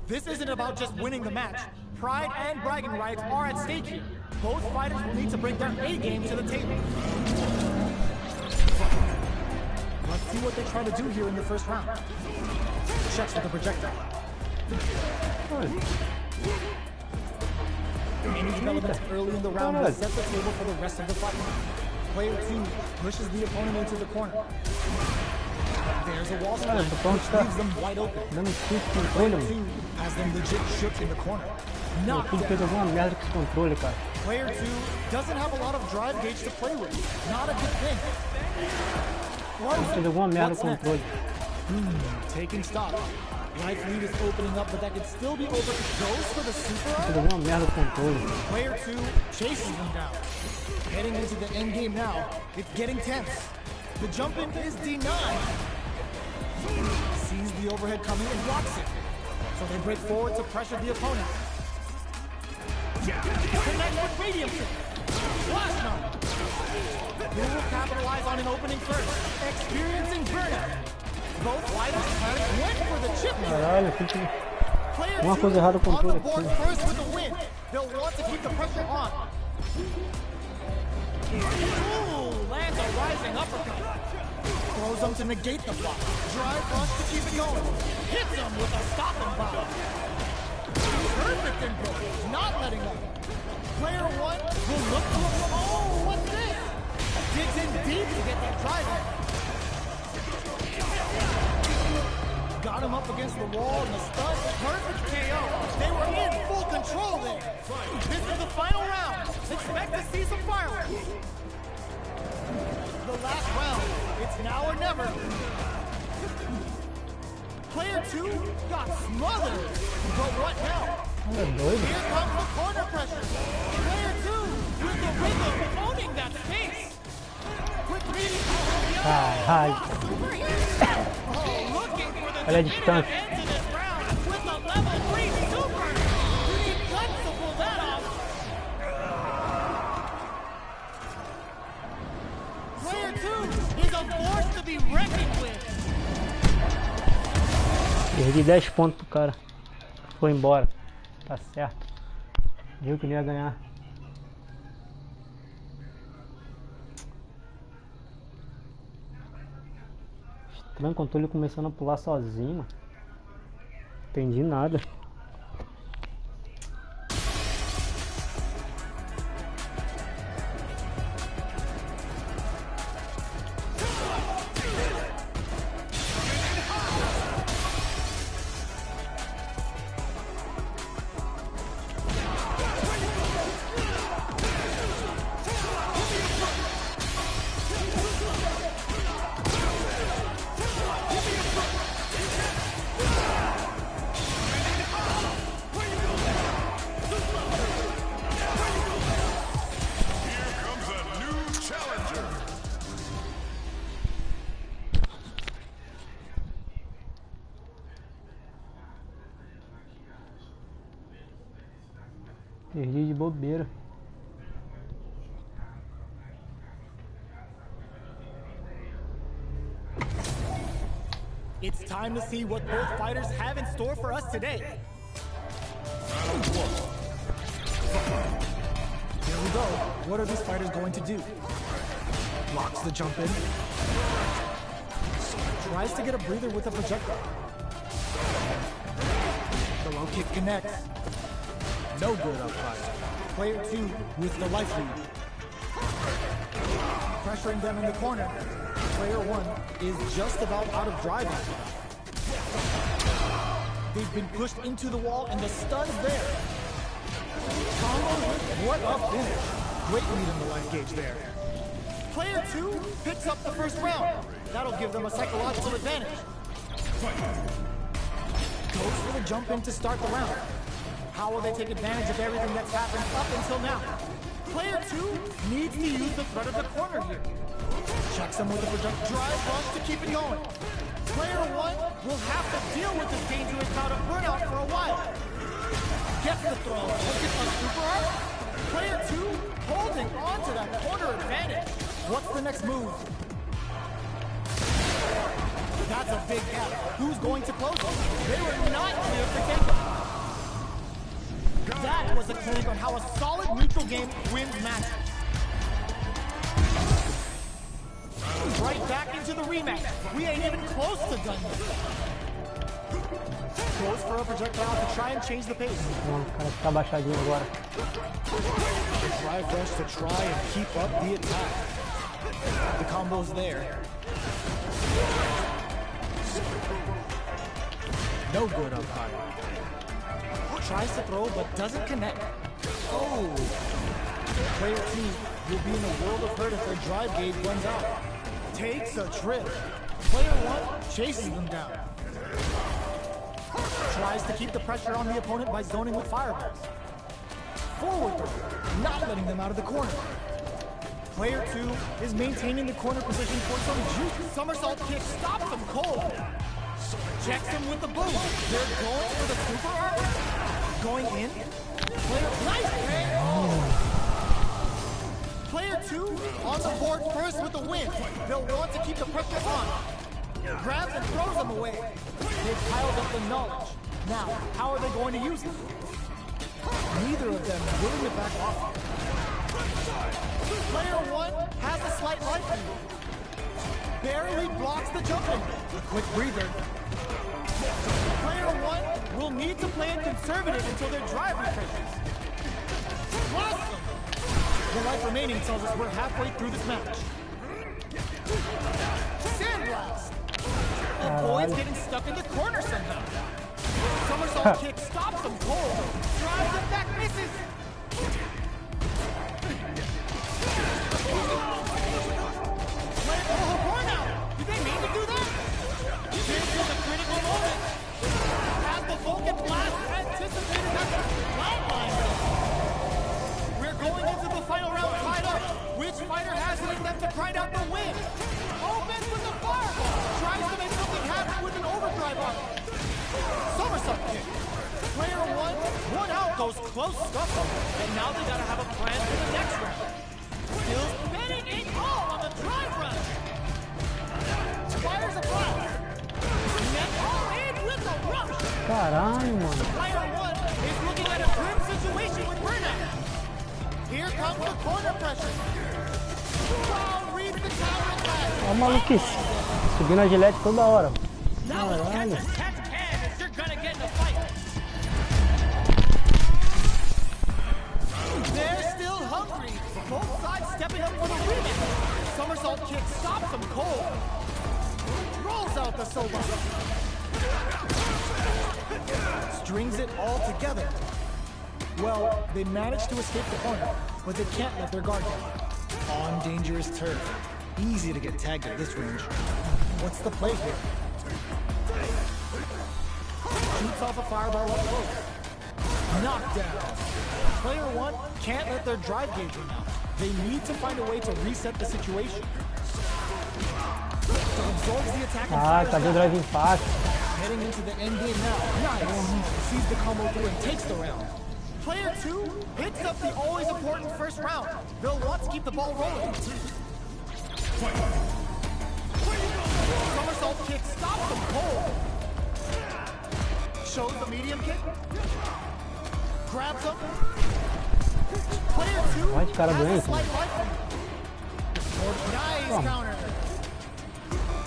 This isn't about just winning the match. Pride and bragging rights are at stake here. Both fighters will need to bring their A game to the table. Let's see what they try to do here in the first round. Checks with the projectile. Any developments early in the round will set the table for the rest of the fight. Player 2 pushes the opponent into the corner. There's a wall split, which leaves them wide open. Player 2 has them legit shook in the corner. Not good. Player 2 doesn't have a lot of drive gauge to play with. Not a good thing. What's next? Taking stock. Life lead is opening up, but that could still be over. Goes for the super. Player 2 chases him down. Heading into the end game now. It's getting tense. The jump in is denied. Sees the overhead coming and blocks it. So they break forward to pressure the opponent. Connect with medium kick. Flash knock. Who will capitalize on an opening first? Experiencing burnout. Both fighters went for the chip. Player 2 on the board first with the win. They'll want to keep the pressure on. Ooh, lands a rising uppercut. Throws him to negate the block. Drive rush to keep it going. Hits him with a stop and bomb. Perfect input, not letting up. Player 1 will look to him. Oh, what's this? Digs in deep to get that drive in. Got him up against the wall and the stun. Perfect KO. They were in full control there. This is the final round. Expect to see some fireworks. The last round. It's now or never. Player 2 got smothered. But what now? Here comes the corner pressure. Player 2 with the rhythm owning that space. Quick meeting. Looking for the definitive end to this round with a level 3 super. Pretty guts to pull that off. Player 2 is a force to be reckoned with. Perdi 10 pontos pro cara. Foi embora. Tá certo. Viu que ele ia ganhar. Estranho o controle começando a pular sozinho, mano. Entendi nada. Perdi de bobeira. It's time to see what both fighters have in store for us today. Here we go. What are these fighters going to do? Blocks the jump in. Tries to get a breather with a projectile. The low kick connects. No good up high. Player 2 with the life lead. Pressuring them in the corner. Player 1 is just about out of driving. They've been pushed into the wall and the stun's there. Combo with what a finish. Great lead in the life gauge there. Player 2 picks up the first round. That'll give them a psychological advantage. Goes for the jump in to start the round. How will they take advantage of everything that's happened up until now? Player 2 needs to use the threat of the corner here. Checks him with a project drive rush to keep it going. Player 1 will have to deal with this dangerous bout of burnout for a while. Gets the throw. Gets a super art. Player 2 holding on to that corner advantage. What's the next move? That's a big gap. Who's going to close it? They were not clear for takeoff. That was a clinic on how a solid neutral game wins matches. Right back into the rematch. We ain't even close to done yet. Goes for a projectile to try and change the pace. Não, cara, tá baixadinho agora. Try fresh to try and keep up the attack. The combo's there. No good up high. Tries to throw but doesn't connect. Oh! Player 2 will be in a world of hurt if their drive gauge runs out. Takes a trip. Player 1 chases them down. Tries to keep the pressure on the opponent by zoning with fireballs. Forward throw, not letting them out of the corner. Player 2 is maintaining the corner position for some juice. Somersault kick stops them cold. Checks him with the boom. They're going for the super arc. Going in. Player, nice play. Player 2 on the board first with the win. They'll want to keep the pressure on. Grabs and throws them away. They've piled up the knowledge. Now, how are they going to use it? Neither of them is willing to back off. Player 1 has a slight life lead. Barely blocks the jumping. A quick breather. Player 1 will need to play it conservative until their drive refreshes. Awesome! The life remaining tells us we're halfway through this match. Sandblast! Avoids getting stuck in the corner somehow. Somersault kick stops them cold. Drives it back, misses. Oh, burnout! Did they mean to do that? This was a critical moment. As the Vulcan blast anticipated that flatline. We're going into the final round tied up. Which fighter has it in them to grind out the win? Opens with a fireball. Tries to make something happen with an overdrive arm. Somersault kick. Player 1 out, goes close stuff. And now they gotta have a plan for the next round. Still spinning it all on the drive run. Fires a blast. And all in with a rush. Caralho, mano. Player 1 is looking at a grim situation with burnout. Here comes the corner pressure. Wow, reads the counter attack. Ó o maluquice. Subindo a gilete toda hora. Caralho. They're still hungry. Both sides stepping up for the rematch. Somersault kick stops them cold. Rolls out the soba. Strings it all together. Well, they managed to escape the corner, but they can't let their guard down. On dangerous turf. Easy to get tagged at this range. What's the play here? Shoots off a fireball up close. Knockdown. Player 1 can't let their drive gauge run out. They need to find a way to reset the situation. Absorbs the attack and fires cadê o back. drive empate? Heading into the end game now. Nice. Sees the combo through and takes the round. Player 2 picks up the always important first round. They'll want to keep the ball rolling. Somersault kick stops them cold. Shows the medium kick. Grabs him. Player 2 Vai de cara has a doente. slight life lead. Nice counter.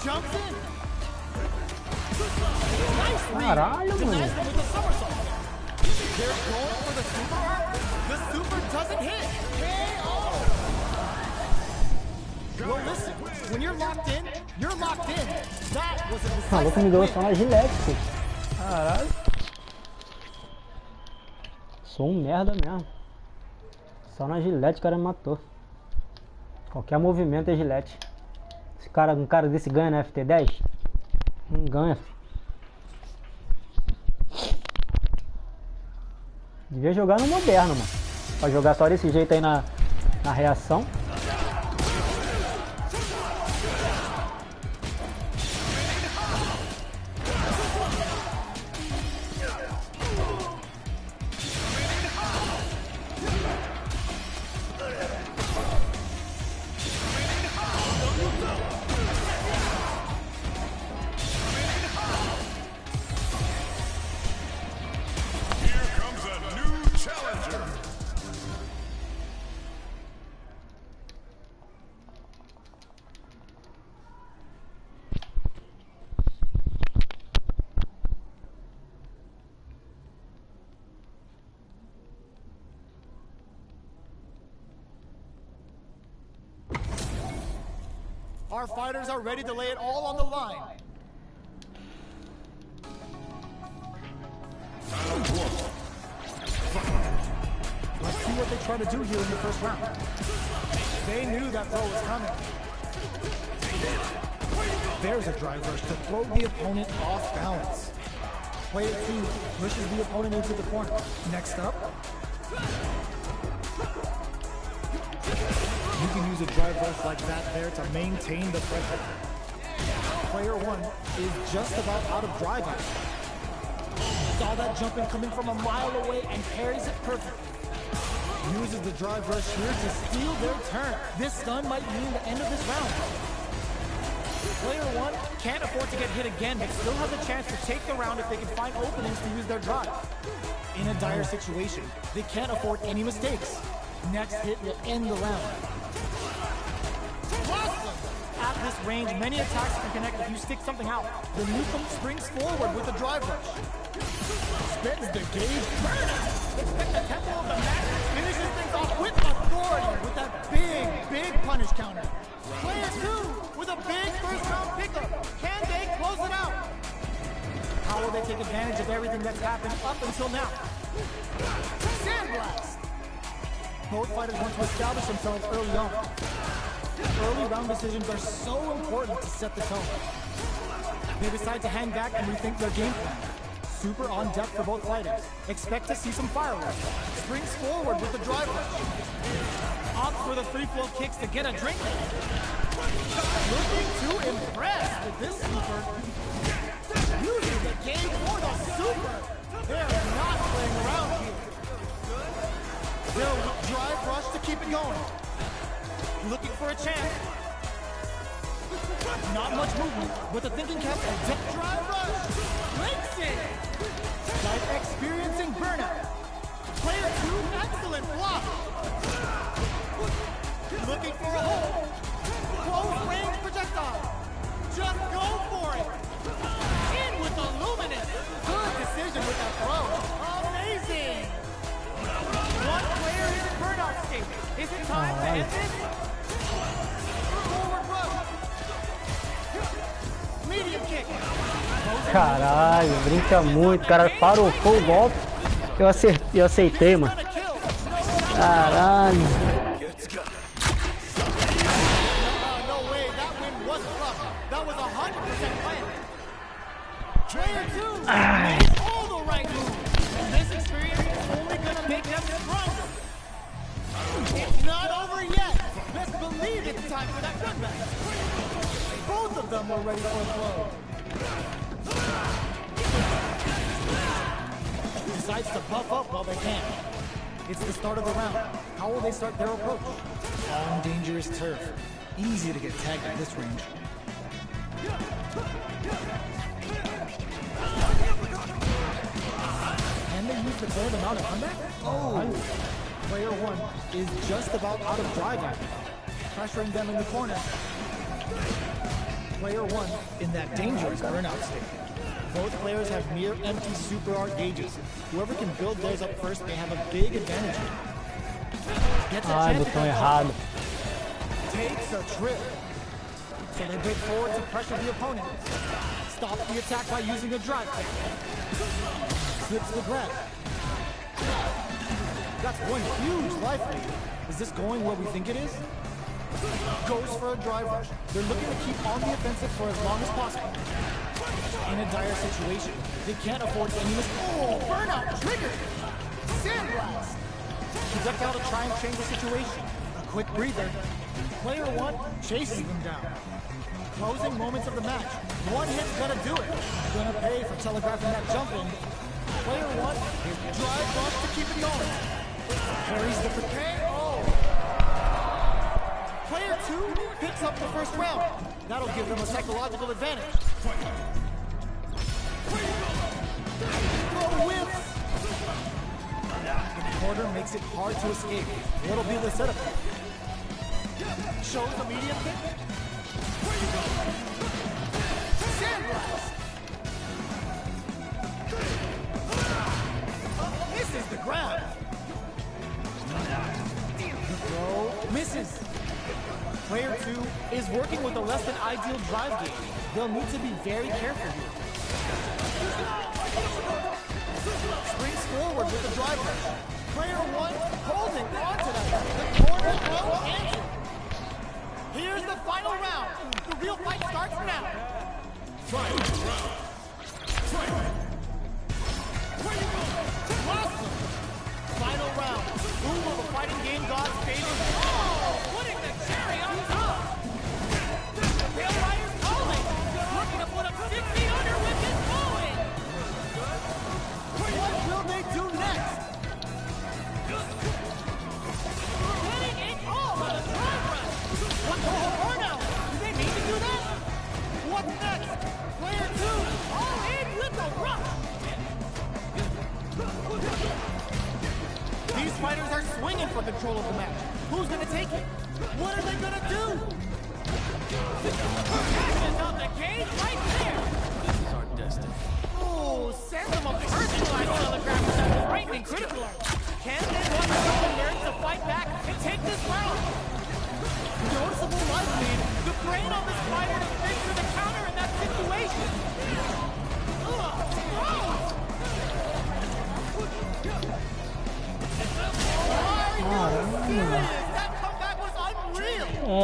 Jumps in. Nice read. Caralho, Denies mano. them with a somersault. They're going for the super arc. The super doesn't hit. KO. Well, listen. When you're locked in, you're locked in. That was a O maluco me decisive deu win. só na gilete, pô. Caralho. Sou um merda mesmo. Só na gilete o cara me matou. Qualquer movimento é gilete. Um cara desse ganha na FT10? Não ganha, filho. Devia jogar no moderno, mano. Pra jogar só desse jeito aí na reação. Our fighters are ready to lay it all on the line. Let's see what they try to do here in the first round. They knew that throw was coming. There's a drive rush to throw the opponent off balance. Player 2 pushes the opponent into the corner. Next up, you can use a drive rush like that there to maintain the pressure. Player 1 is just about out of drive out. Saw that jumping coming from a mile away and parries it perfectly. Uses the drive rush here to steal their turn. This stun might mean the end of this round. Player 1 can't afford to get hit again, but still has a chance to take the round if they can find openings to use their drive. In a dire situation, they can't afford any mistakes. Next hit will end the round. At this range, many attacks can connect if you stick something out. The newcomer springs forward with a drive rush. Spends the gauge. Expect the tempo of the match finishes things off with authority with that big punish counter. Player 2 with a big first round pickup. Can they close it out? How will they take advantage of everything that's happened up until now? Sandblast! Both fighters want to establish themselves early on. Early round decisions are so important to set the tone. They decide to hang back and rethink their game plan. Super on depth for both fighters. Expect to see some fireworks. Springs forward with the drive rush. Opts for the free flow kicks to get a drink. Looking to impress with this super. Using the game for the super. They're not playing around here. They'll drive rush to keep it going. Looking for a chance. Not much movement, but the thinking cap and drive rush. Breaks it. Like experiencing burnout. Player 2, excellent block. Looking for a hole. Close range projectile. Just go for it. In with the luminous. Good decision with that throw. Amazing. One player is in burnout state. Is it time to end this? Forward rush. Medium kick. Caralho, brinca muito, cara. Parou o golpe. Eu aceitei, mano. Caralho. Ai. Both of them were ready for a throw. Decides to puff up while they can. It's the start of the round. How will they start their approach? On dangerous turf. Easy to get tagged at this range. Can they use the gold amount of comeback? Oh! Player 1 is just about out of drive out. Pressuring them in the corner. Player 1 in that dangerous burnout state. Both players have near empty super art gauges. Whoever can build theirs up first may have a big advantage. Ai, botão errado. Takes a trip. So they break forward to pressure the opponent. Stops the attack by using a drive kick. Slips the grab. That's one huge life lead. Is this going where we think it is? Goes for a drive rush. They're looking to keep on the offensive for as long as possible. In a dire situation, they can't afford any mistakes. Oh, burnout triggered! Sandblast! Projectile to try and change the situation. A quick breather. Player 1 chases them down. Closing moments of the match. One hit's gonna do it. Gonna pay for telegraphing that jump in. Player 1 drive rush to keep it going. Carries the KO. Player 2 picks up the first round. That'll give them a psychological advantage. Throw whips. The quarter makes it hard to escape. What'll be the setup? Shows the medium kick. Sandblast. Misses the grab. The throw misses. Player 2 is working with a less than ideal drive gauge. They'll need to be very careful here. Springs forward with the drive rush. Player 1 holding onto that. The corner throw answer. Here's the final round. The real fight starts now. Final round. Fight. Awesome. Final round. Who will the fighting game gods favor? Oh, putting the cherry on top. The Pale Rider's calling. Looking to put up 6 feet under with his going. What will they do next? Getting it all on a drive rush. What the hell now? Do they mean to do that? What's next? Player 2 all in with the rush. These fighters are swinging for control of the match. Who's gonna take it? What are they gonna do? Passes out the cage right there. This is our destiny. Oh, sends them a personalized telegram with that frightening critical art. Can they want the nerve to fight back and take this round? Noticeable life lead. The brain on this fighter to think through the counter in that situation.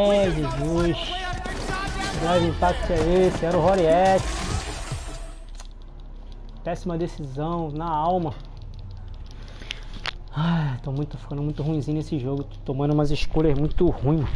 É, Jesus. Grave impacto é esse? Era o Roriette. Péssima decisão, na alma. Ai, tô ficando muito ruimzinho nesse jogo. Tô tomando umas escolhas muito ruins.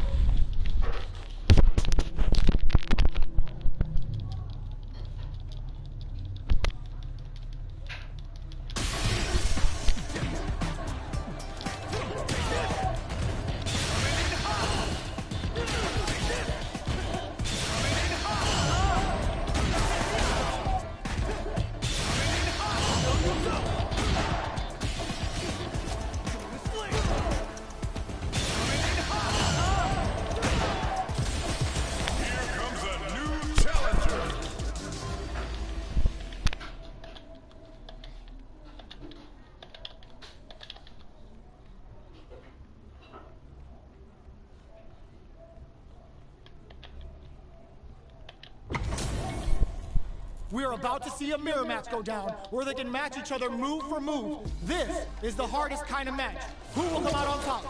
We're about to see a mirror match go down, where they can match each other move for move. This is the hardest kind of match. Who will come out on top?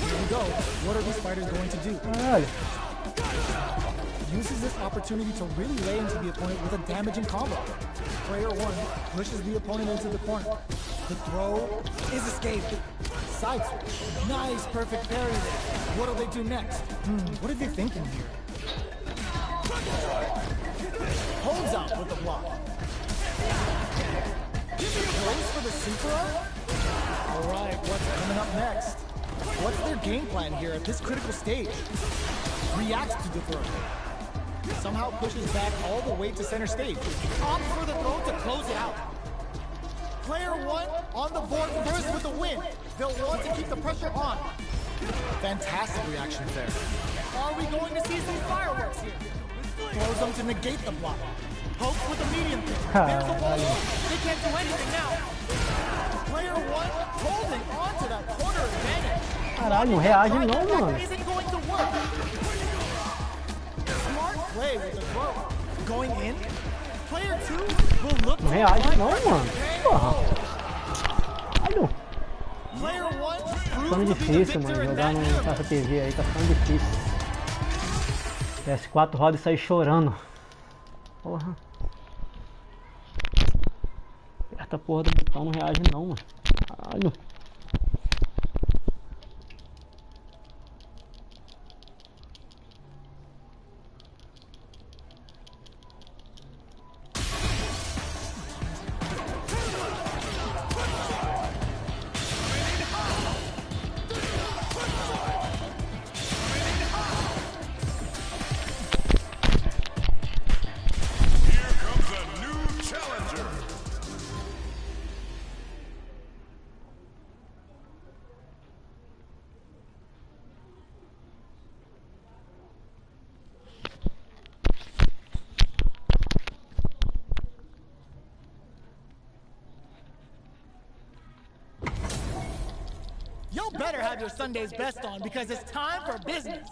Here we go. What are these fighters going to do? Caralho. Uses this opportunity to really lay into the opponent with a damaging combo. Player 1 pushes the opponent into the corner. The throw is escaped. Side switch. Nice, perfect parry there. What do they do next? What are they thinking here? Holds out with the block. Goes for the super art? Alright, what's coming up next? What's their game plan here at this critical stage? Reacts to the throw. Somehow pushes back all the way to center stage. Opts for the throw to close it out. Player 1 on the board first with the win. They'll want to keep the pressure on. Fantastic reactions there. Are we going to see some fireworks here? Throws them to negate the block. Hopes with a medium kick. There's the ball. They can't do anything now. Player 1 holding on to that corner advantage. Caralho, não reage não, mano. Isn't going to work. Smart play with the throw. Going in. Player 2 will look Não reage não, mano. Porra. Caralho. Player 1 Tá ficando difícil, mano. Jogar no Caixa TV aí tá ficando difícil. PS4 roda e sai chorando. Porra. Aperta a porra do botão, não reage não, mano. Caralho. have your Sunday's best on because it's time for business.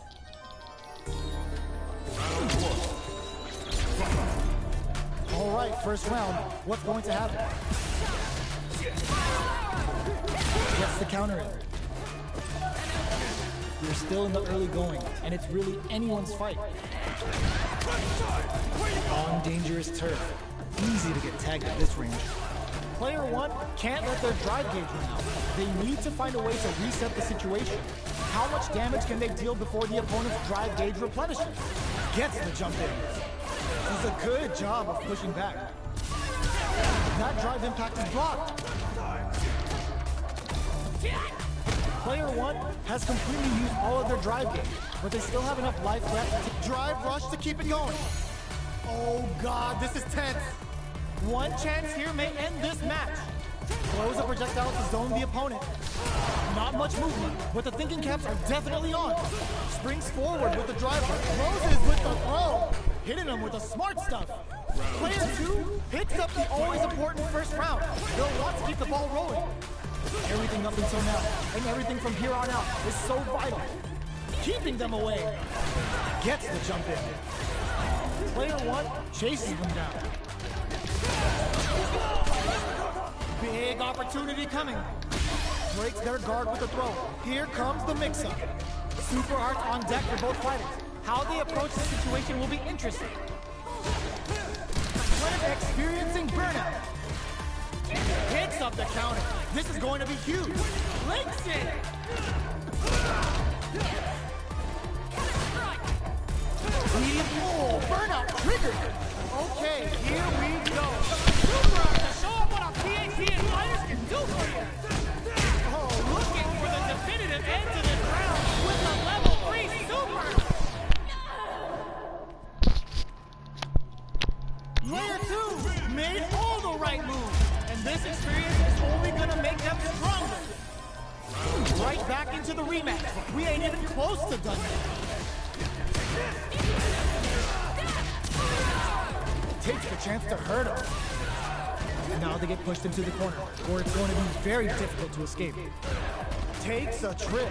All right, first round. What's going to happen? Gets the counter in. We're still in the early going, and it's really anyone's fight. On dangerous turf. Easy to get tagged at this range. Player one can't let their drive gauge run out. They need to find a way to reset the situation. How much damage can they deal before the opponent's drive gauge replenishes? Gets the jump in. Does a good job of pushing back. That drive impact is blocked. Player one has completely used all of their drive gauge, but they still have enough life left to drive rush to keep it going. Oh god, this is tense. One chance here may end this match. Throws a projectile to zone the opponent. Not much movement, but the thinking caps are definitely on. Springs forward with the driver. Closes with the throw. Hitting him with the smart stuff. Player two picks up the always important first round. They'll want to keep the ball rolling. Everything up until now, and everything from here on out, is so vital. Keeping them away. Gets the jump in. Player one chases them down. Big opportunity coming. Breaks their guard with a throw. Here comes the mix-up. Super arts on deck for both fighters. How they approach the situation will be interesting. Clint experiencing burnout. Picks up the counter. This is going to be huge. Links it. Medium pull. Burnout triggered. Okay, here we go. Super Art to show up what a PhD and fighters can do for you. Oh, looking for the definitive end to this round with a level 3 super. Player two made all the right moves. And this experience is only gonna make them stronger. Right back into the rematch. We ain't even close to done yet. Takes the chance to hurt him. Now they get pushed into the corner, or it's going to be very difficult to escape. Takes a trip.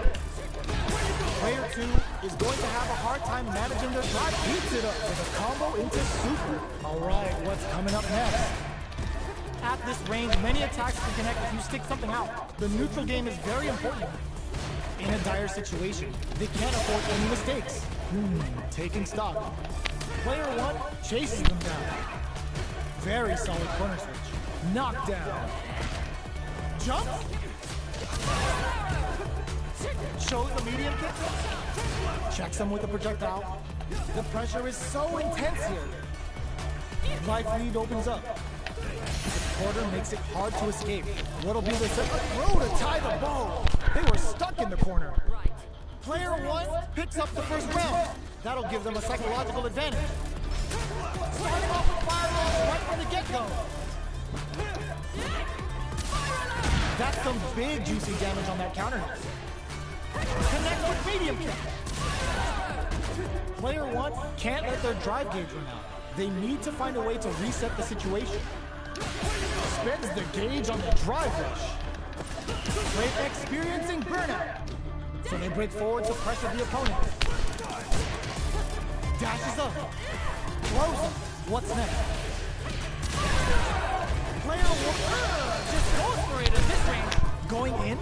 Player two is going to have a hard time managing their drive. Beats it up with a combo into super. All right, what's coming up next? At this range, many attacks can connect if you stick something out. The neutral game is very important. In a dire situation, they can't afford any mistakes. Taking stock. Player one chases them down. Very solid corner switch. Knockdown. Jump. Shows the medium kick. Checks him with a projectile. The pressure is so intense here. Life lead opens up. The quarter makes it hard to escape. What'll be the second throw to tie the bow? They were stuck in the corner. Player one picks up the first round. That'll give them a psychological advantage. Starting off with fireballs right from the get-go. That's some big juicy damage on that counter hit. Connects with medium kick. Player one can't let their drive gauge run out. They need to find a way to reset the situation. Spends the gauge on the drive rush. They're experiencing burnout. So they break forward to pressure the opponent. Dashes up. Throws him. What's next? Player one just goes for it at this range. Going in.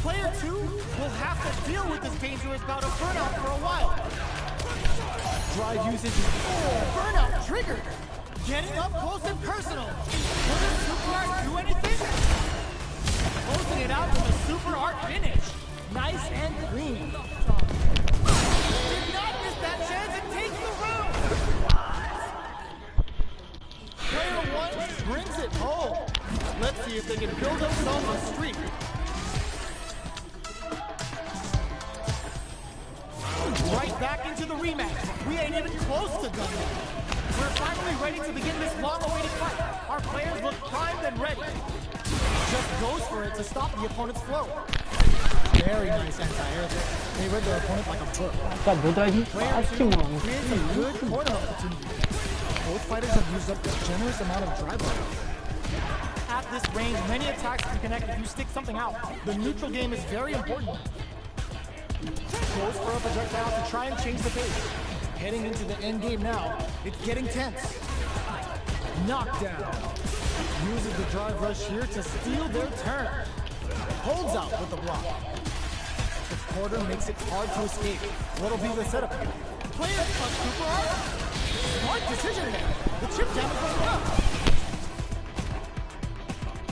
Player two will have to deal with this dangerous bout of burnout for a while. Drive usage is burnout triggered. Getting up close and personal. Will the super art do anything? Closing it out with a super art finish. Nice and clean. Did not miss that chance and takes the round. Player one brings it home. Let's see if they can build themselves a streak. Right back into the rematch. We ain't even close to done yet. We're finally ready to begin this long-awaited fight. Our players look primed and ready. Just goes for it to stop the opponent's flow. Very nice anti-air there. They read their opponent like a book. Player two creates a good corner opportunity. Both fighters have used up a generous amount of drive. at this range, many attacks can connect if you stick something out. The neutral game is very important. Goes for a projectile to try and change the pace. Heading into the end game now. It's getting tense. Knockdown. Uses the drive rush here to steal their turn. Holds out with the block. The quarter makes it hard to escape. What'll be the setup here? Players punch super hard. Smart decision there. The chip damage was enough.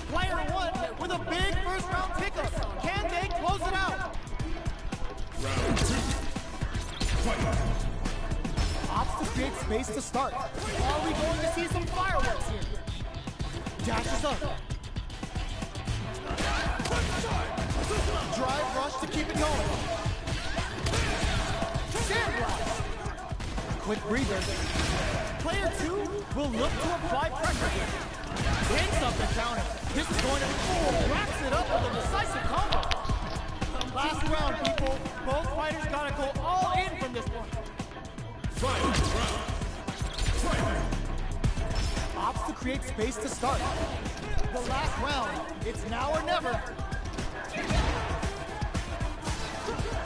Player one with a big first round pickup. Can they close it out? Round 2. Fight. Opts to create space to start. Are we going to see some fireworks here? Dashes up. Drive rush to keep it going. Sandblast. Quick breather. Player two will look to apply pressure here. Takes up the counter. This is going to wraps it up with a decisive combo. Last round, people. Both fighters gotta go all in from this point. Final round. Fight. Opts to create space to start. The last round. It's now or never.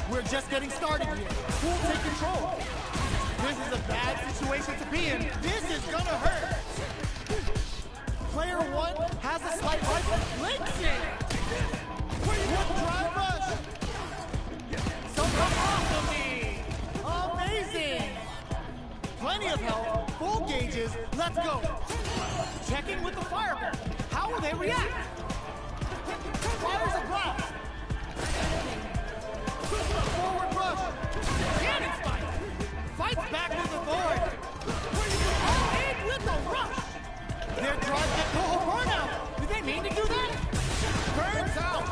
We're just getting started here. Who'll take control? This is a bad situation to be in. This is gonna hurt. Player one has a slight right. Links it. What drive rush? So come off of me. Amazing. Plenty of health. Full gauges. Let's go. Checking with the fireball. How will they react? Fires a blast. Forward rush. Cannon spike. Fights back with authority. All in with the rush. Their drive get burnout. Did they mean to do that? Burns out.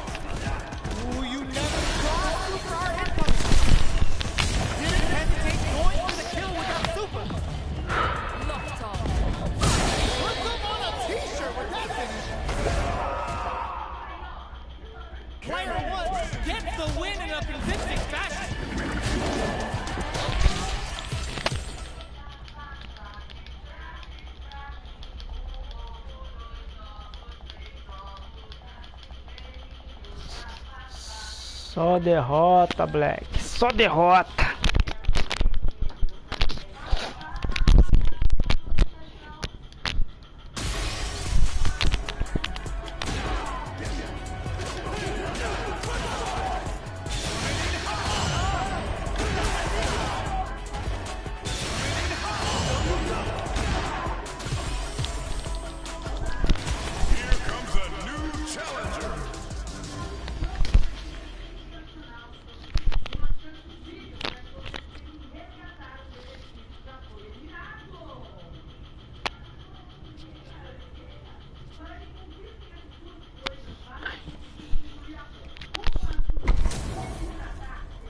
Ooh, you never saw super hard hit punch. Didn't hesitate going for the kill with that super. Locked on. Put them on a t-shirt with that finish. Player one gets the win in a convincing fashion. Só derrota, Black. Só derrota. Here comes a new challenger.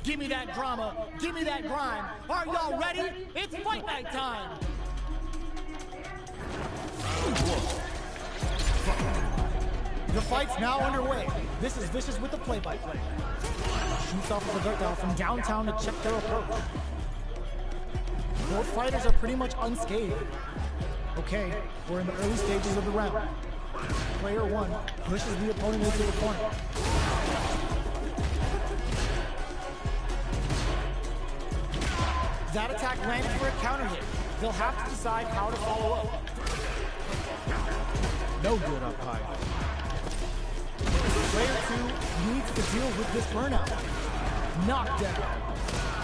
Give me that drama. Give me that grind. Are y'all ready? It's fight night time. The fight's now underway. This is Vicious with the play-by-play. Shoots off of the projectile from downtown to check their approach. Both fighters are pretty much unscathed. Okay, we're in the early stages of the round. Player one pushes the opponent into the corner. That attack landed for a counter hit. They'll have to decide how to follow up. No good up high. Player two needs to deal with this burnout. Knockdown.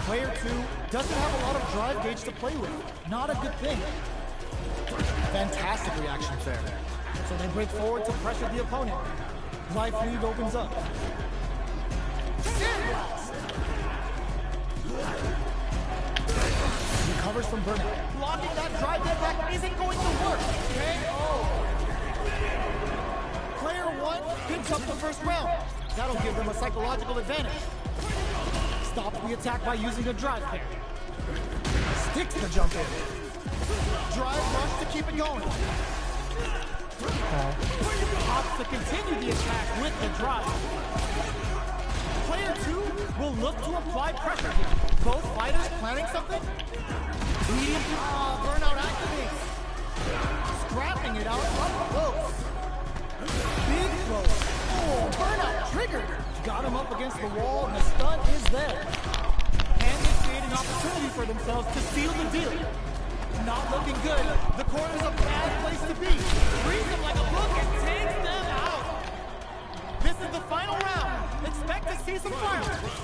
Player two doesn't have a lot of drive gauge to play with. Not a good thing. Fantastic reaction there. So they break forward to pressure the opponent. Life lead opens up. Sandblast! Recovers from burnout. Blocking that drive dead back isn't going to work. KO. Player one picks up the first round. That'll give them a psychological advantage. Stops the attack by using a drive parry. Sticks the jump in. Drive rush to keep it going. Opts to continue the attack with the drive. Player two will look to apply pressure here. Both fighters planning something? Medium burnout activates. Scrapping it out up close. Big throw. Oh, burnout triggered. Got him up against the wall, and the stun is there. And they create an opportunity for themselves to seal the deal. Not looking good. The corner's a bad place to be. Frees them like a book and takes them out. This is the final round. Expect to see some fireworks.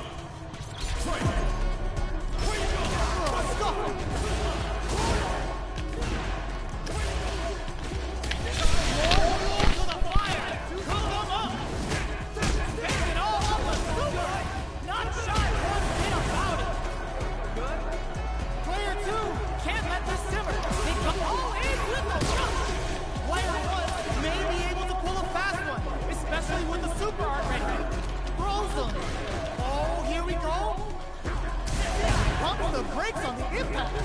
Brakes on the impact.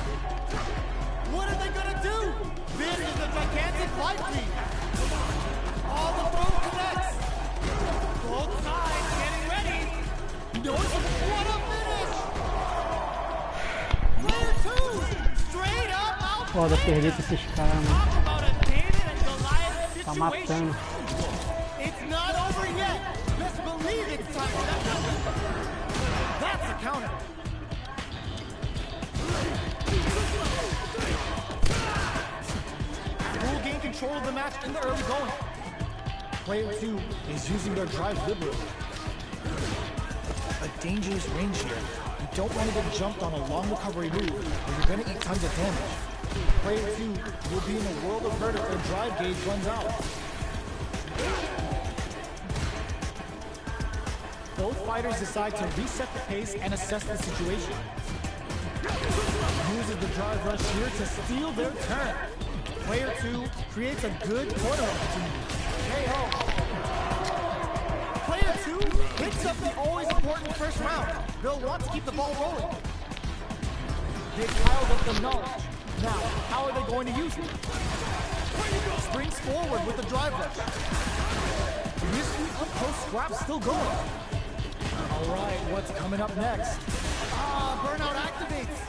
What are they gonna do? This is a gigantic light feed. All the throw connects. Both sides getting ready. No, what a finish! Player 2, straight up out. Foda perder pra esses caras, mano. Talk about a David and Goliath Tá situation. matando. It's not over yet. Let's believe it's time for that counter. That's a counter. Will gain control of the match in the early going. Player 2 is using their drive liberally. A dangerous range here. You don't want to get jumped on a long recovery move, or you're going to eat tons of damage. Player 2 will be in a world of hurt if their drive gauge runs out. Both fighters decide to reset the pace and assess the situation. Uses the drive rush here to steal their turn. Player 2 creates a good corner opportunity. KO. Player 2 picks up the always important first round. They'll want to keep the ball rolling. They've piled up the knowledge. Now, how are they going to use it? Springs forward with the drive rush. This up-close scrap still going. All right, what's coming up next? Burnout activates.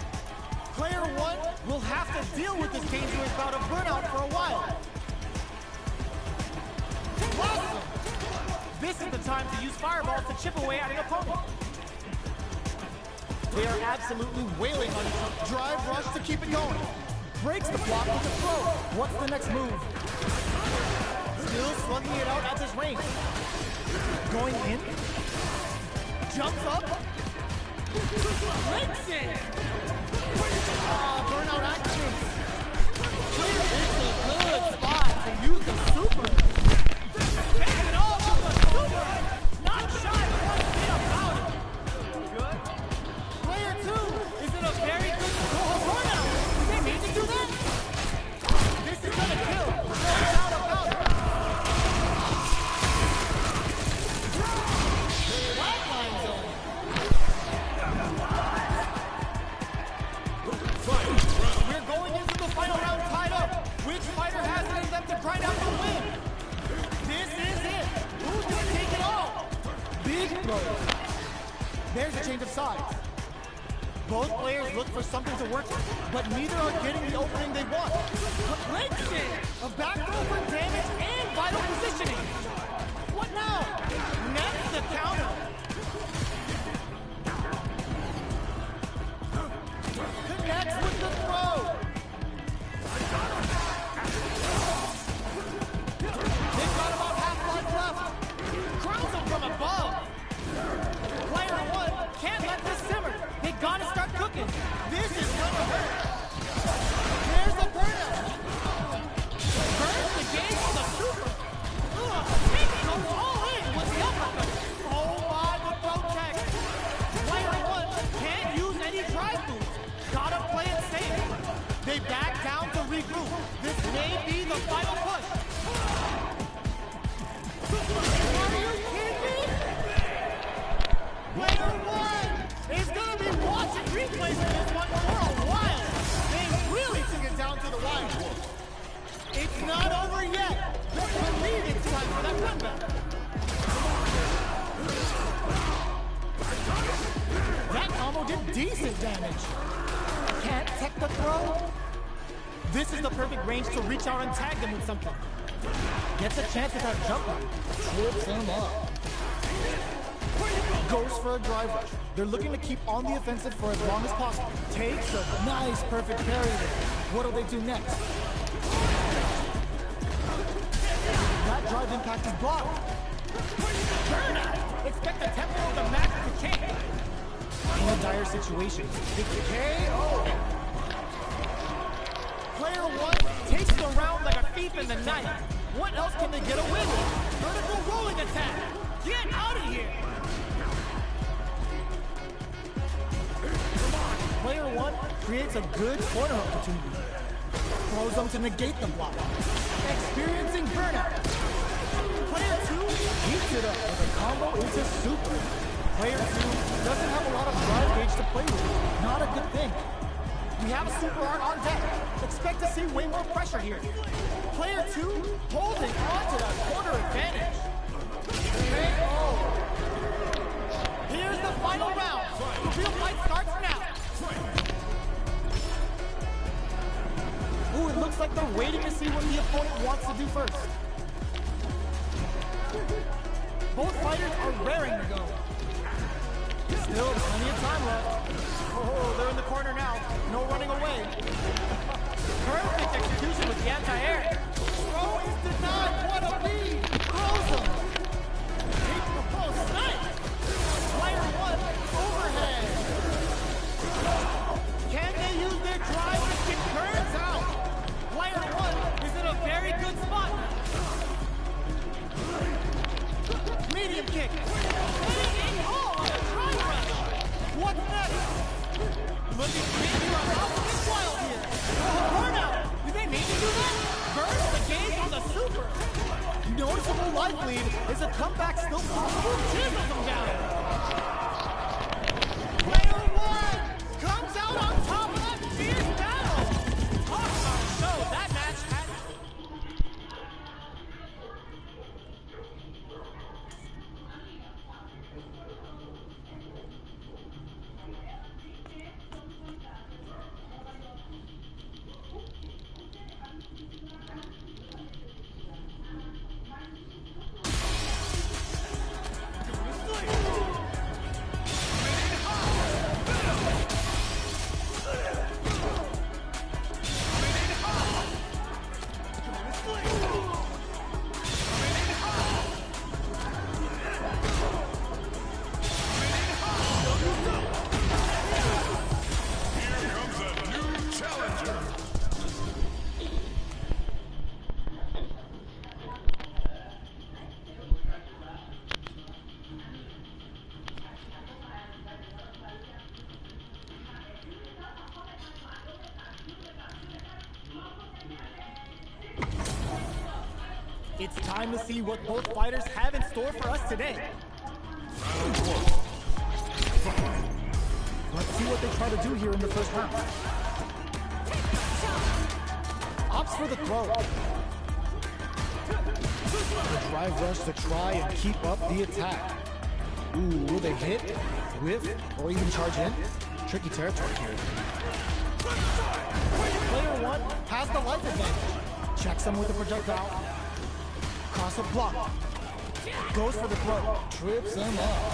Player 1 will have to deal with this dangerous bout of burnout for a while. Awesome! This is the time to use fireballs to chip away at an opponent. They are absolutely wailing on each other. Drive rush to keep it going. Breaks the block with a throw. What's the next move? Still slugging it out at this range. Going in. Jumps up. Breaks it. Burnout activates. This is a good spot to use the super. Taking it all up the super. Not shy one bit about it. Good. Player 2 is in a very good burnout. They need to do that. This is gonna kill. No doubt about it. Flatline zone. We're going into the final round tied up. Which fighter has it in them to grind out the win? This is it. Who's gonna take it all? Big throw. There's a change of sides. Both players look for something to work with, but neither are getting the opening they want. But breaks it. A back throw for damage and vital positioning. What now? Next, the counter. Connects with the throw. They've got about half life left. Crowns them from above. Player 1 can't let this simmer. They gotta start cooking. This is gonna hurt. There's the burnout. Burns the gauge with a super. He goes all in with the uppercut. Oh my, the protect. Player 1 can't use any drive moves. Gotta play it safe. They back down to regroup. This may be the final push. Are you kidding me? Player 1 is gonna be watching replays of this one for a while. They really took it down to the wire. It's not over yet. Let's believe it's time for that comeback. That combo did decent damage. Can't tech the throw. This is the perfect range to reach out and tag them with something. Gets a chance at that jumper. Trips him up. Goes for a drive rush. They're looking to keep on the offensive for as long as possible. Takes a nice perfect parry there. What'll they do next? That drive impact is blocked. Burnout! Expect the tempo of the match to change. In a dire situation, it's KO. Player 1 takes the round like a thief in the night. What else can they get away with? Vertical rolling attack. Get out of here. Player 1 creates a good corner opportunity. Throws them to negate the block. Experiencing burnout. Player 2 heats it up with a combo into super. Player 2 doesn't have a lot of drive gauge to play with. Not a good thing. We have a super art on deck. Expect to see way more pressure here. Player 2 holding onto that corner advantage. KO. Here's the final round. The real fight starts now. Ooh, it looks like they're waiting to see what the opponent wants to do first. Both fighters are raring to go. Still plenty of time left. Oh, they're in the corner now. No running away. Perfect execution with the anti-air. Oh, he's denied. What a lead. Throws him. Oh, snipe. Player 1 overhead. Can they use their drive to get curves out? Player 1 is in a very good spot. Medium kick. Oh, on a drive rush. What's next? Looking pretty rough. How to get wild here. Burnout. Do they need to do that? Burst the game on the super. Noticeable life lead. Is a comeback still possible? Chisels them down. Player 1 comes out on top of that fierce battle. Talk about a show. That match had... It's time to see what both fighters have in store for us today. Let's see what they try to do here in the first round. Opts for the throw. The drive rush to try and keep up the attack. Ooh, will they hit, whiff, or even charge in? Tricky territory here. Player 1 has the life advantage. Checks him with a projectile. Cross a block. Goes for the throw. Trips him up.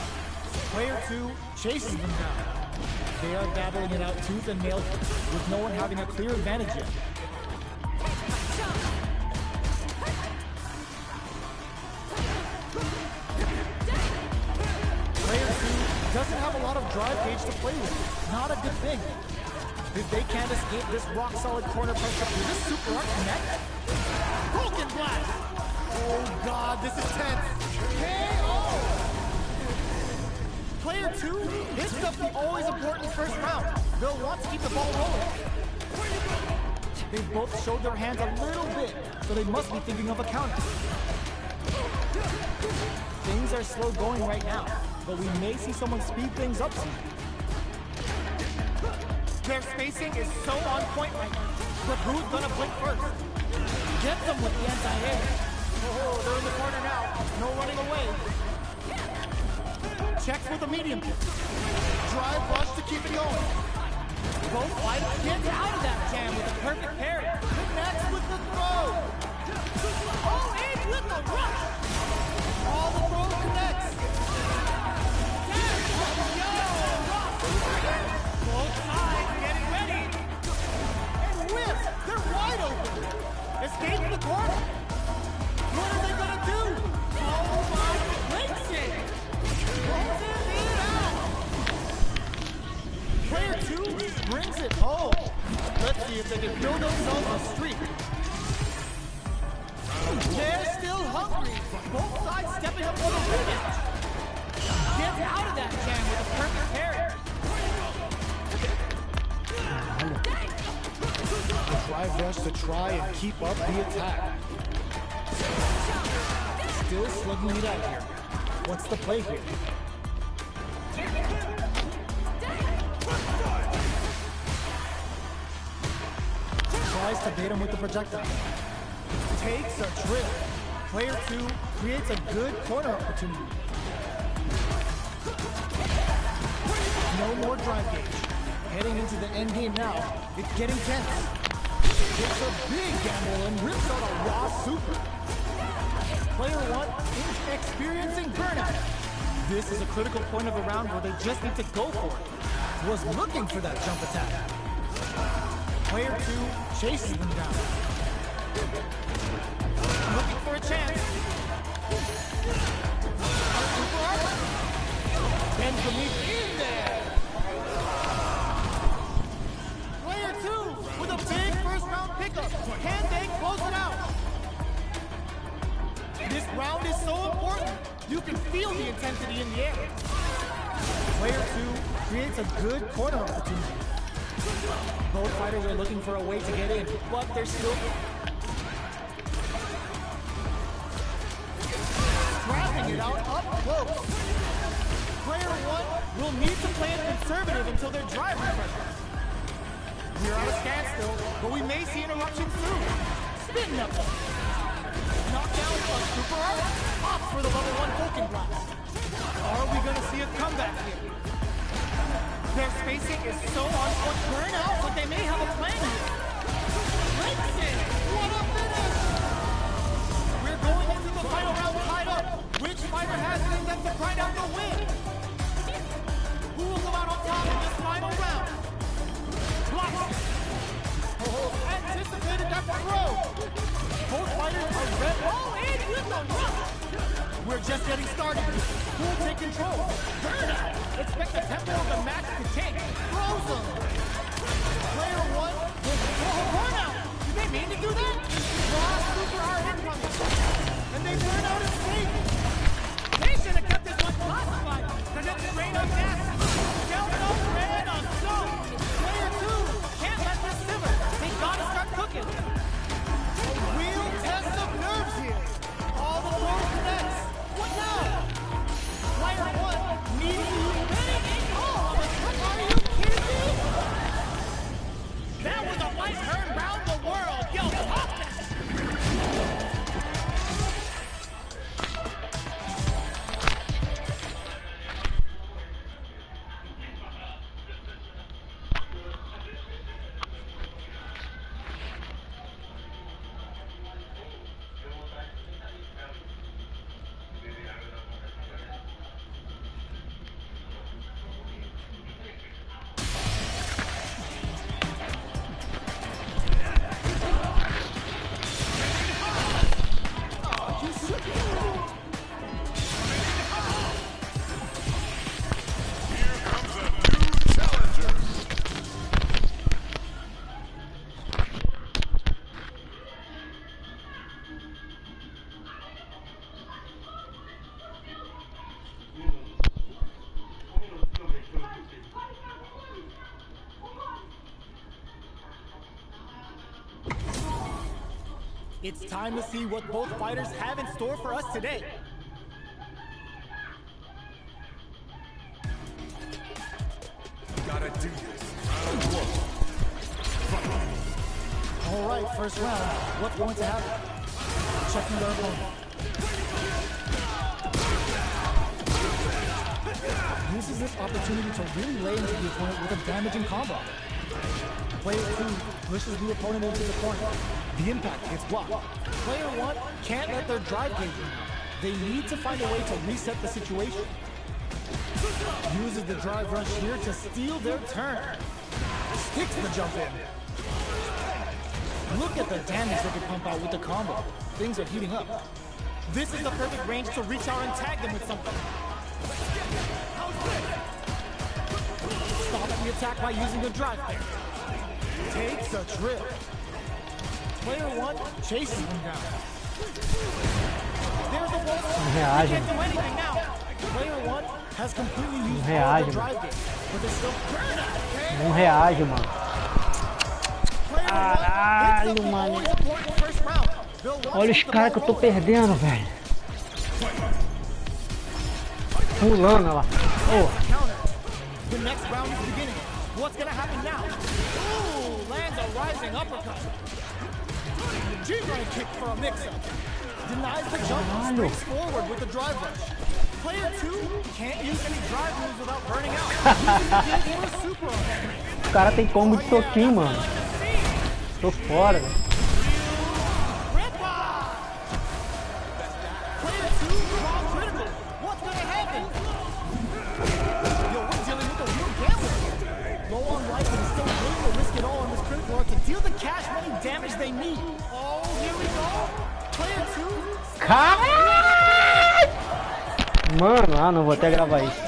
Player 2 chases them down. They are battling it out tooth and nail with no one having a clear advantage yet. Player 2 doesn't have a lot of drive gauge to play with. Not a good thing. If they can't escape this rock-solid corner pressure, will this super art connect? Broken blast! Oh god, this is tense. KO! Player 2 hits up the always important first round. They'll want to keep the ball rolling. They both showed their hands a little bit, so they must be thinking of a counter. Things are slow going right now, but we may see someone speed things up soon. Their spacing is so on point right now, but who's gonna blink first? Gets them with the anti-air. Oh, they're in the corner now. No running away. Checks with a medium kick. Drive rush to keep it going. Both fighters get out of that jam with a perfect parry. Connects with the throw. Oh, in with the rush! All the throw connects! Both sides getting ready! And whiffs! They're wide open! Escape the corner! What are they gonna do? Oh my, links it! Rolls it in out! Player 2 brings it home! Let's see if they can build themselves a streak. They're still hungry! Both sides stepping up for the rematch! Gets out of that jam with a perfect parry! Drive rush to try and keep up the attack. Still slugging it out here. What's the play here? Tries to bait him with the projectile. Takes a trip. Player 2 creates a good corner opportunity. No more drive gauge. Heading into the end game now. It's getting tense. It's a big gamble and rips out a raw super. Player 1 is experiencing burnout. This is a critical point of a round where they just need to go for it. Was looking for that jump attack. Player 2 chases them down. Looking for a chance. And beneath in there. Player 2 with a big first round pickup. Can they close it out? This round is so important. You can feel the intensity in the air. Player 2 creates a good corner opportunity. Both fighters are looking for a way to get in, but they're still scrapping it out up close. Player 1 will need to play it conservative until they're driving pressure. We're at a standstill, but we may see interruptions soon. Spin knuckle. Knockdown on super art. Off for the level 1 Vulcan blast. Are we going to see a comeback here? Their spacing is so on point. Burn out, but they may have a plan here. Lincoln, what a finish! We're going into the final round tied up. Which fighter has it in them to grind out the win? Who will come out on top in this final round? Blocked. Oh, anticipated that throw. Both fighters are red. Oh, in with the rush. We're just getting started. Who will take control? Burnout. Expect the tempo of the match to change. Frozen. Player 1 will burnout. Did they mean to do that? Raw super hard incoming. And they burn out his state. They should have kept this one classified. Because it's straight up nasty. Delta red on stone. Player 2 can't let this simmer. They gotta start cooking. A real test of nerves here. All the throw connects. What now? Player 1 needs to use betting. Oh, are you kidding me? That was a fight heard round the world. Yo, pop that. It's time to see what both fighters have in store for us today. Gotta do this. Round 1. All right, first round. What's going to happen? Checking their opponent. This is an opportunity to really lay into the opponent with a damaging combo. Player 2 pushes the opponent into the corner. The impact gets blocked. Player 1 can't let their drive gauge run out. They need to find a way to reset the situation. Uses the drive rush here to steal their turn. Sticks the jump in. Look at the damage they can pump out with the combo. Things are heating up. This is the perfect range to reach out and tag them with something. Stops the attack by using the drive there. Takes a trip. Player 1 chases him down. There's the wall. He can't do anything now. Player 1 has completely used all the drive game, but there's still não reage, mano. Caralho, mano. Olha os caras que eu tô perdendo, velho. Pulando lá. Oh. The next round is beginning. What's gonna happen now? Ooh, lands a rising uppercut. G-running kick for a mix-up. Denies the jump and springs forward with the drive rush. Player 2 can't use any drive moves without burning out. O cara tem combo de soquinho, mano. Tô fora, velho. Player 2 draw critical. What's gonna happen? Yo, we're dealing with a real gambler. Low on life and still willing to risk it all on this critical art to deal the cash money damage they need. Oh, here we go. Player 2. Caralho! Mano, não vou até gravar isso.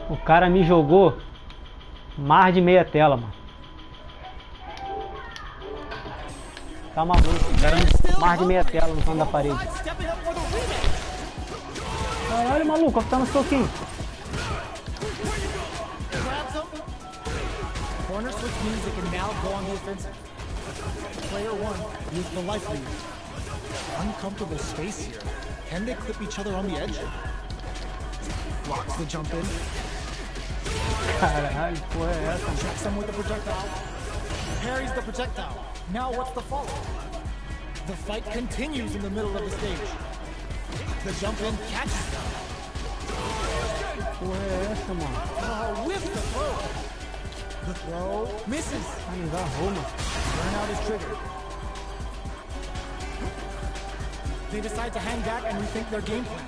O cara me jogou mais de meia tela, mano. Tá maluco, o cara mais de meia tela no canto da parede. Caralho, maluco, tá no soquinho. Corner switch means they can now go on the offensive. Player 1 used the life lead. Uncomfortable space here. Can they clip each other on the edge? Blocks the jump in. Caralho, porra é essa? Checks him with the projectile. Parries the projectile. Now what's the follow? The fight continues in the middle of the stage. The jump in catches them. Porra é essa, mano? Oh, whiff the throw. The throw misses. Não dá Roma. Burnout is triggered. They decide to hang back and rethink their game plan.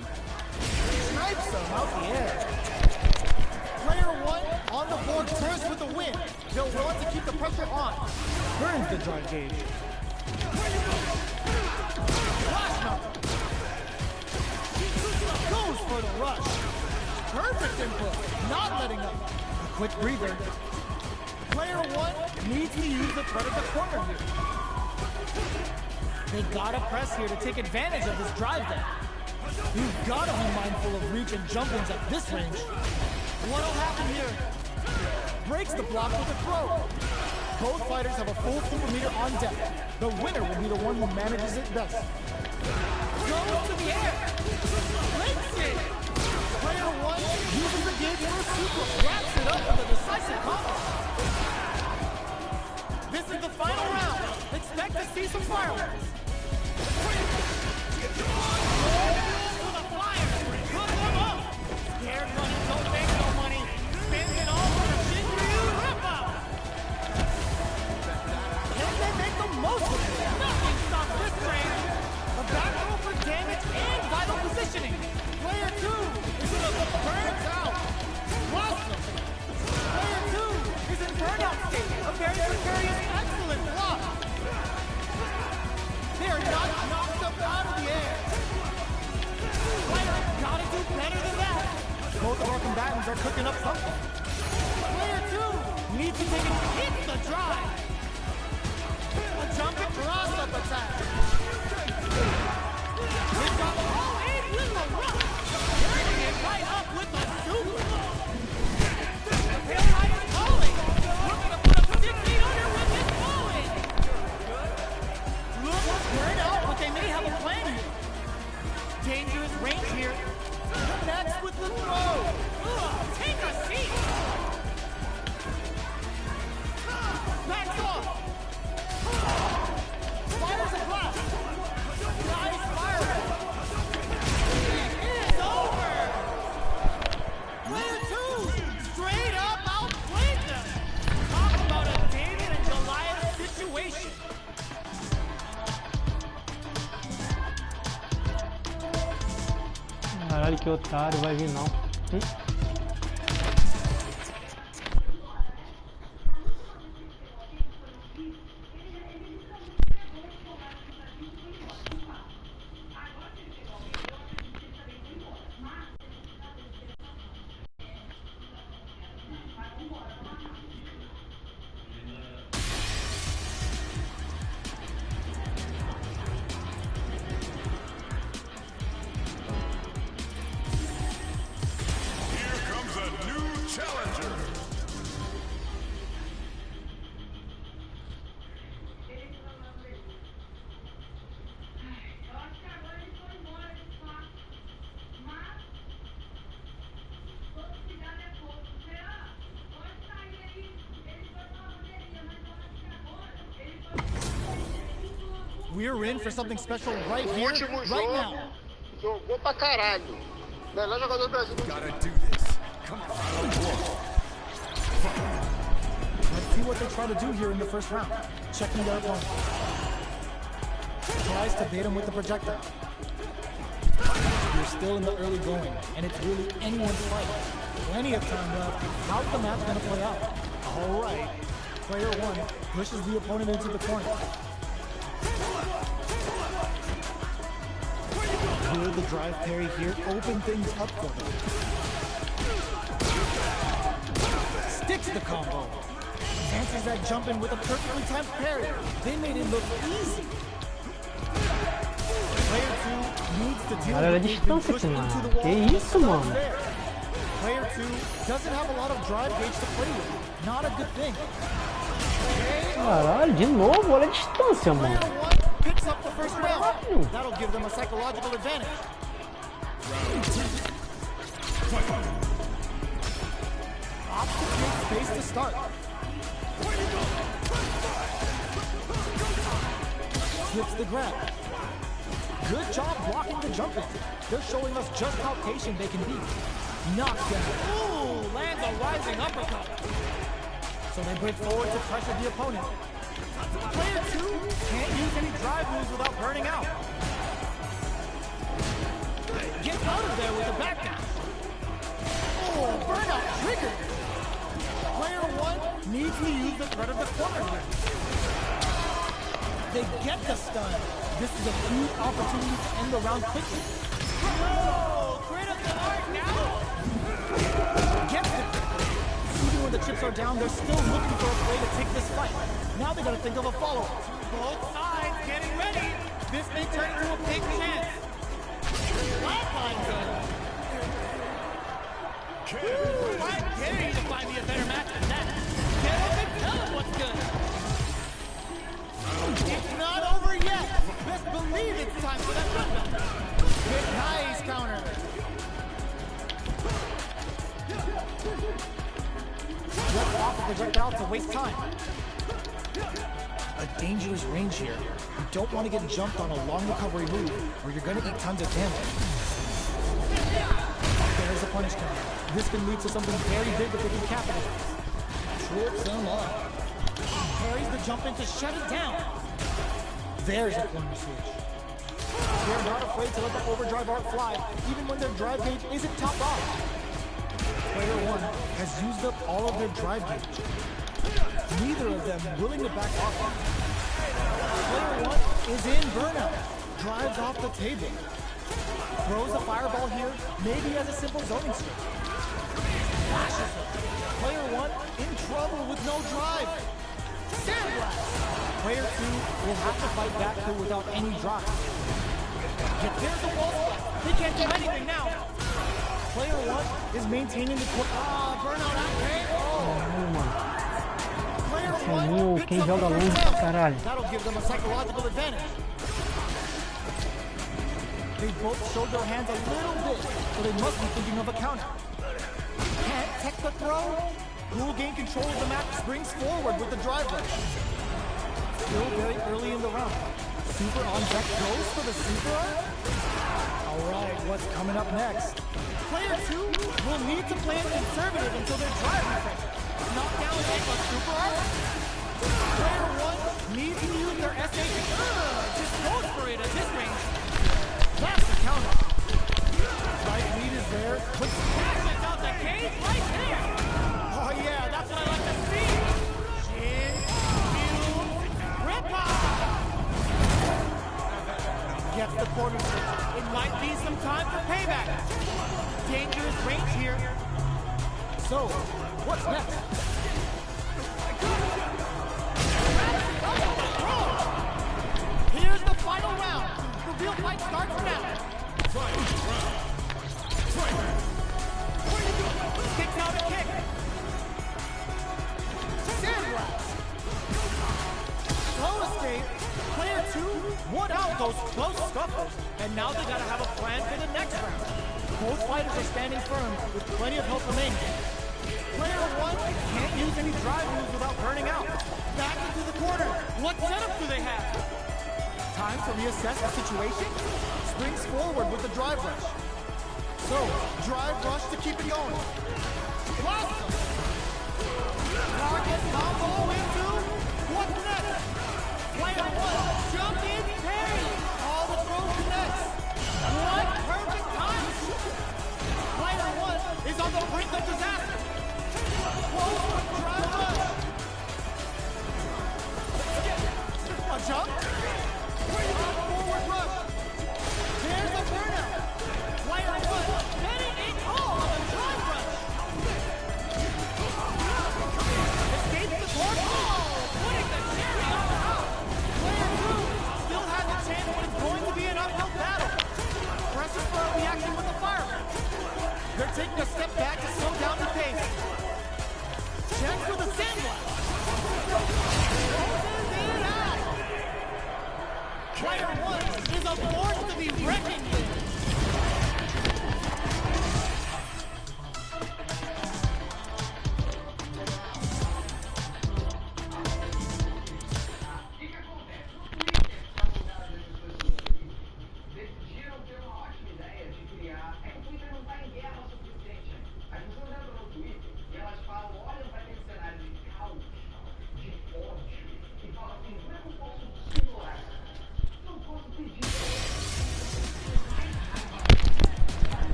Snipes them out the air. Player 1 on the board turns with the win. They'll want to keep the pressure on. Burns the drive gauge. Flash knock. Goes for the rush. Perfect input. Not letting up. A quick breather. Player 1 needs to use the threat of the corner here. They gotta press here to take advantage of this drive then. You've gotta be mindful of reach and jump-ins at this range. What'll happen here? Breaks the block with a throw. Both fighters have a full super meter on deck. The winner will be the one who manages it best. Goes to the air. Breaks it. Player 1 uses the gauge for a super. Wraps it up with a decisive combo. This is the final round. Expect to see some fireworks. Scared money don't make no money. Spends it all for the Shinryu rip-up. Can they make the most of it? Nothing stops this train. A back row for damage and vital positioning. Player 2 is in a burns out. Blossom. Player 2 is in burnout state. A very precarious, excellent block. They are not knocked up out of the air. Player gotta do better than that. Both of our combatants are cooking up something. Player 2 needs to take it, hit the drive. A jumping cross-up attack. They've got all in with the rush. Turning it right up with the super. The tail right is calling. Looking to put up 6 feet under with his falling. Look, burn out, but they may have a plan here. Dangerous range here. Connects with the throw. Take a seat. Backs off. Fires a blast. Nice fire. It is over. que otário, vai vir não. Here comes a new challenger. We're in for something special right O here, último right jogo, now. jogou pra caralho. Melhor jogador do Brasil. Gotta do this. Come on. Let's see what they try to do here in the first round. Checking their opponent. Tries to bait him with the projectile. You're still in the early going, and it's really anyone's fight. Plenty of time left. How's the match gonna play out? All right. Player one pushes the opponent into the corner. Will the drive parry here open things up for them? Sticks the combo. Answers that jump in with a perfectly timed parry. They made it look easy. Player 2 needs to deal Olha a with being distância pushed aqui, into mano. the wall. Que and isso, stuck mano? there. Player 2 doesn't have a lot of drive gauge to play with. Not a good thing. Caralho, de novo, olha a distância, Player mano. 1 picks up the first round. Caralho. That'll give them a psychological advantage. Opposite big space to start. Flips the grab. Good job blocking the jumping. They're showing us just how patient they can be. Knockdown. Ooh, lands a rising uppercut. So they break forward to pressure the opponent. Player 2 can't use any drive moves without burning out. Get out of there with a back dash. Oh, burnout triggered. Player 1 needs to use the threat of the corner here. They get the stun. This is a huge opportunity to end the round quickly. Oh, critical art now. Gets it. Even when the chips are down, they're still looking for a play to take this fight. Now they gotta think of a follow-up. Both sides getting ready. This may turn into a big chance. Flatline good. I dare you to find me a better match than that. Get up and tell them what's good. It's not over yet. Best believe it's time for that comeback. Nice counter. Just off the projectile to waste time. A dangerous range here. You don't want to get jumped on a long recovery move, or you're going to eat tons of damage. There's a punish counter. This can lead to something very big if they can capitalize. Trips them up. Parries the jump in to shut it down. There's a corner switch. They're not afraid to let the overdrive art fly, even when their drive gauge isn't topped off. Player 1 has used up all of their drive gauge. Neither of them willing to back off. Player 1 is in burnout. Drives off the table. Throws a fireball here, maybe as a simple zoning strike. Flashes it. Player 1 in trouble with no drive. Sandblast. Player 2 will have to fight back here without any drive. Yet there's the wall splat. They can't do anything now. Player 1 is maintaining the burnout out. Player 1 Quem picks up joga the longe, first round. caralho. That'll give them a psychological advantage. They both showed their hands a little bit, so they must be thinking of a counter. Can't tech the throw. Who will gain control of the match springs forward with the drive rush. Still very early in the round. Super on deck goes for the super art. Alright, what's coming up next? Player 2 will need to play it conservative until their drive refresh. Knockdown hit on super art. Player 1 needs to use their SH. Just goes for it at this range. That's the counter. Right lead is there. But Smashes out the cage right there. oh yeah, that's what I like to see. Shin, Mute, Rip-Off. Gets the corner switch. It might be some time for payback. Dangerous range here. So, what's next? Here's the final round. The real fight starts now. Kicks out a kick. Sandblast. Slow escape. Player 2 won out those close scuffles, and now they gotta have a plan for the next round. Both fighters are standing firm with plenty of health remaining. Player 1 can't use any drive moves without burning out. Back into the corner. What setup do they have? Time to reassess the situation. Springs forward with the drive rush. So, drive rush to keep it going. Awesome. Target combo into what's next? Player 1 jumped in parry. All the throws connects. What perfect time. Player 1 is on the brink of disaster. Close drive rush. A jump? Forward rush. There's a burnout. Player 1 getting it all on the drive rush. Escapes the corner. Oh, putting the cherry on top. Player 2 still has a chance, but it's going to be an uphill battle. Presses for a reaction with the fireman. They're taking a step back to slow down the pace. Checks with a sandblast. Closes it out. Player 1 is a force to be reckoned with. Decidiram ter uma ótima ideia de criar. É que o Twitter não está em guerra o suficiente. As pessoas entram no Twitter e elas falam, olham para aquele cenário de caos, de ódio, e falam assim, como é que eu posso simular? Não posso pedir.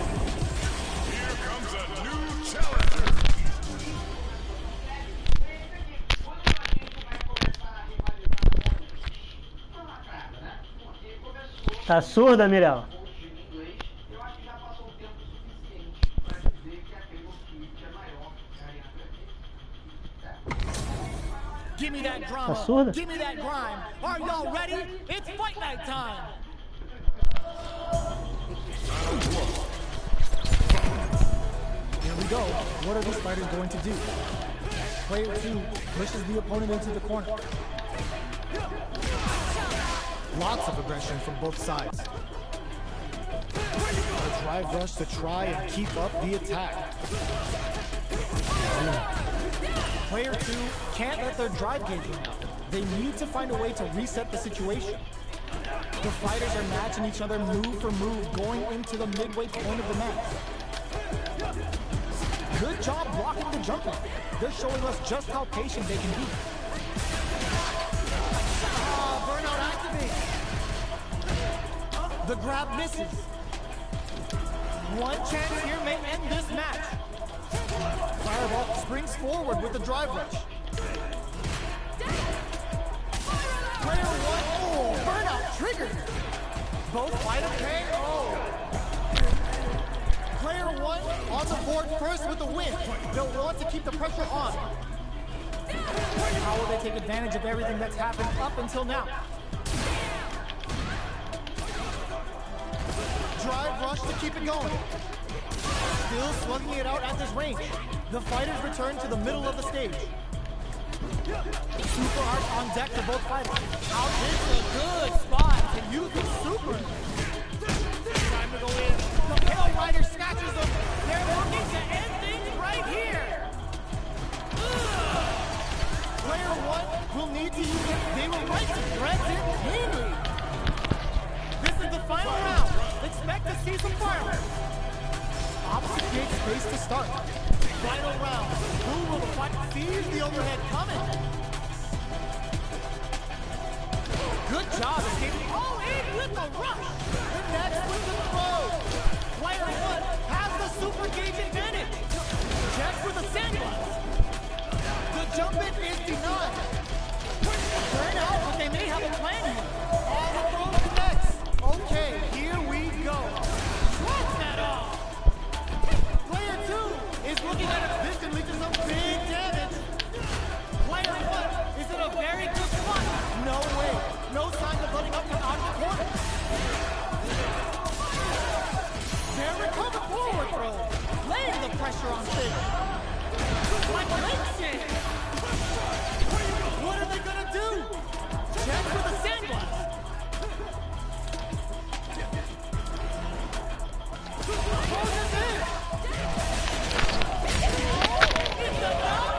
Here comes a new challenger. Quando a gente vai começar a rivalizar com tá na cara, né? Porque começou Tá surda, Mirella? o time inglês, eu acho que já passou o tempo suficiente para dizer que aquele tweet é maior que a Ariana. Give me that drama. Tá surda? Give me that grime. Are y'all ready? It's fight night time. Here we go. What are these fighters going to do? Player 2 pushes the opponent into the corner. Lots of aggression from both sides. A drive rush to try and keep up the attack. Player 2 can't let their drive gauge run out. They need to find a way to reset the situation. The fighters are matching each other move for move going into the midway point of the match. Good job blocking the jumping. They're showing us just how patient they can be. Burnout activates. The grab misses. One chance here may end this match. Fireball springs forward with the drive rush. Player 1, oh, burnout triggered. Both fighters paying, oh. Player 1 on the board first with the win. They'll want to keep the pressure on. How will they take advantage of everything that's happened up until now? Drive rush to keep it going. Still slugging it out at this range. The fighters return to the middle of the stage. Super art on deck for both fighters. Out is a good spot to use the super. Time to go in. The Pale Rider snatches them. They're looking to end things right here. Player 1 will need to use it. They will right to threads it cleanly. This is the final round. Expect to see some fireworks. Opposite gate space to start. Final round. Who will fight? Sees the overhead coming. Good job escaping. Oh, in with the rush. The next with the throw. Player one has the super gauge advantage. Checks with a sandblast. The jump in is denied. Turn out, but they may have a plan here. All the throws connects. Okay, here we go. What's that off? Player two is looking at it. This can lead to some big damage. Player one is in a very good spot. No way. No signs of letting up from out of the corner. They're recovered forward throw. Laying the pressure on Finn. Like links it. What are they gonna do? Check with a sandblast. Closes in. It's enough.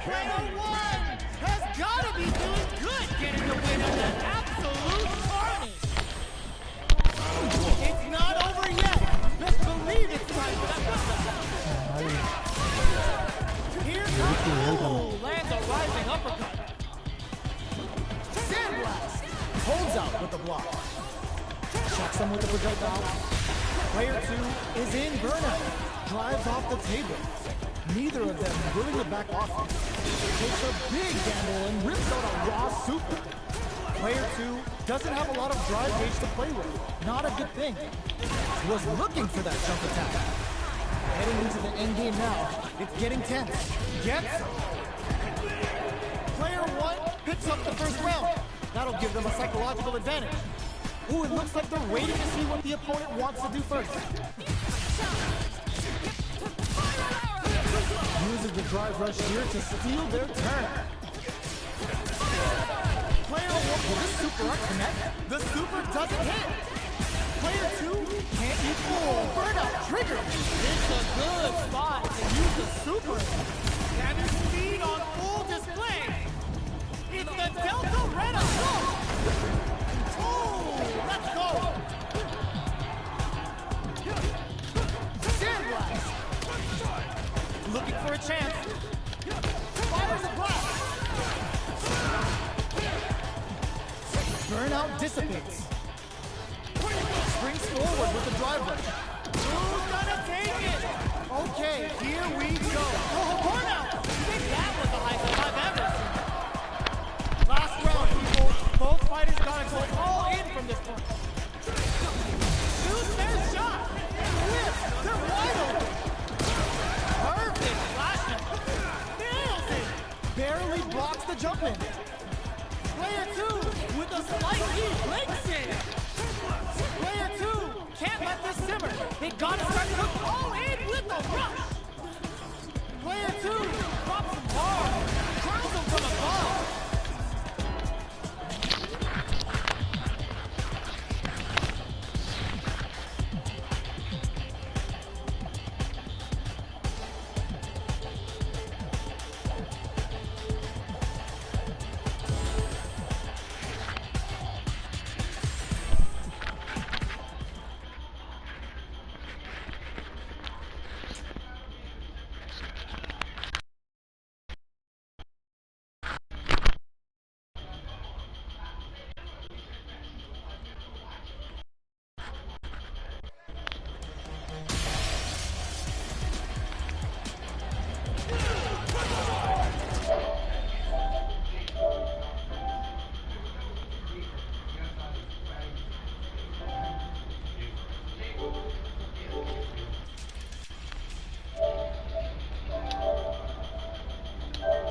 Player one has gotta be doing good getting the win on that absolute carnage. It's not over yet. Best believe it's time for that comeback. Here comes lands a rising uppercut. Sandblast holds out with the block. Checks him with the projectile. Player two is in burnout. Drives off the table. Neither of them willing to back off. Takes a big gamble and rips out a raw super. Player two doesn't have a lot of drive gauge to play with. Not a good thing. Was looking for that jump attack. Heading into the end game now. It's getting tense. Gets. Player one picks up the first round. That'll give them a psychological advantage. Ooh, it looks like they're waiting to see what the opponent wants to do first. Uses the drive rush here to steal their turn. Player one, will this super arc connect? The super doesn't hit. Player two can't be fooled. Burnout trigger. It's a good spot to use the super. Having speed on full display. It's the Delta Red assault. Oh, let's go. Sandblast. Looking for a chance. Fires a blast. Burnout dissipates. Springs forward with the drive rush. Who's gonna take it? Okay, here we go. Oh, burnout! I think that was the highest I've ever seen. Last round, people. Both fighters gotta go all in from this point. Shoots their shot. Whip. They're wide open. Perfect flash. Nails it. Barely blocks the jump in. Player two with a slight lead. Links it. Player two can't let this simmer. They gotta start to all in with the rush. Player two drops some hard.